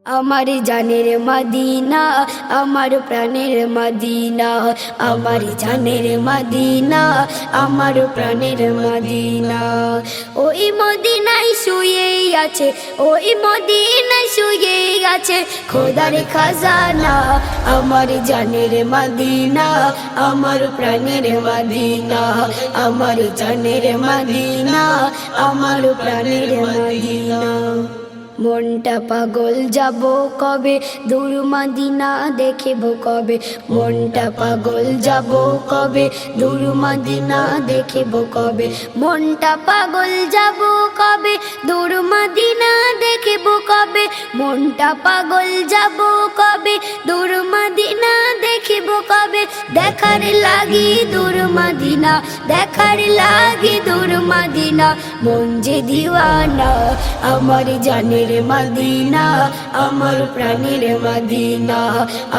আমার জানের মদিনা, আমার প্রাণের মদিনা, আমার জানের মদিনা, আমার প্রাণের মদিনা। ওই মদিনায় শুয়ে আছে, ওই মদিনায় শুয়ে আছে খোদার খাজানা। আমার জানের মদিনা, আমার প্রাণের মদিনা, আমার জানের মদিনা, আমার প্রাণের মদিনা। মনটা পাগল যাব কবে, দূর মদিনা দেখিব কবে। মনটা পাগল যাব কবে, দূর মদিনা দেখিব কবে। মনটা পাগল যাব কবে, দূর মদিনা দেখিব কবে। মনটা পাগল যাব কবে, দূর মদিনা দেখিব কবে। দেখার লাগি দূর মদিনা, দেখার লাগি দূর মদিনা, মন যে দিওয়ানা। আমার জানের মদিনা, আমার প্রাণের মদিনা,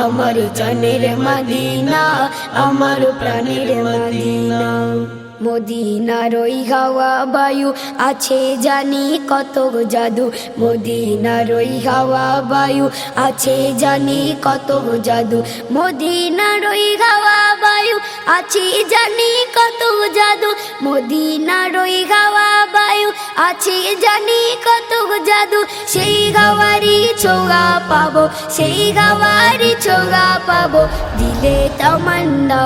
আমার জানের মদিনা, আমার প্রাণের মদিনা। মদিনার ওই হাওয়া বায়ু আছে জানি কত জাদু। মদিনার ওই হাওয়া বায়ু আছে জানি কত জাদু। মদিনার ওই হাওয়া বায়ু আছে জানি কত জাদু। মদিনার ওই হাওয়া বায়ু আছে জানি কত জাদু। সেই হাওয়ারি ছোঁয়া পাবো, সেই হাওয়ারি ছোঁয়া পাবো দিলে তামান্না।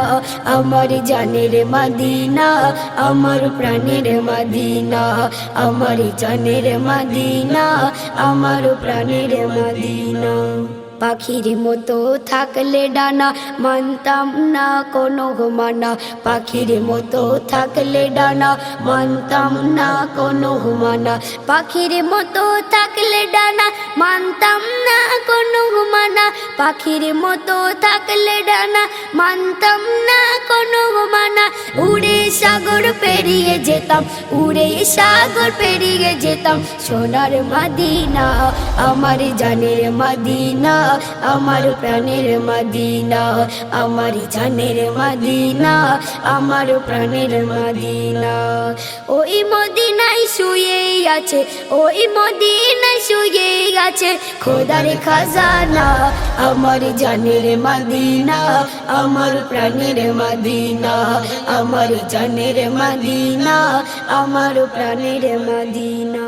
আমার জানের মদিনা, আমার প্রাণের মদিনা, আমার জানের মদিনা, আমার প্রাণের মদিনা। পাখির মতো থাকলে ডানা, মানতাম না কোনো মানা। পাখির মতো থাকলে ডানা, মানতাম না কোনো মানা। পাখির মতো থাকলে ডানা, মানতাম না কোনো মানা। পাখির মতো থাকলে ডানা, মানতাম না কোনো মানা। উড়ে সাগর পেরিয়ে যেতাম, উড়ে সাগর পেরিয়ে যেতাম সোনার মদিনা। আমার জানের মদিনা, আমার প্রাণের মদিনা, আমার জানের মদিনা, আমার প্রাণের মদিনা। ওই মদিনায় শুয়ে আছে, ওই মদিনায় শুয়ে আছে খোদার খাজানা। আমার জানের মদিনা, আমার প্রাণের মদিনা, আমার জানের মদিনা, আমার প্রাণের মদিনা।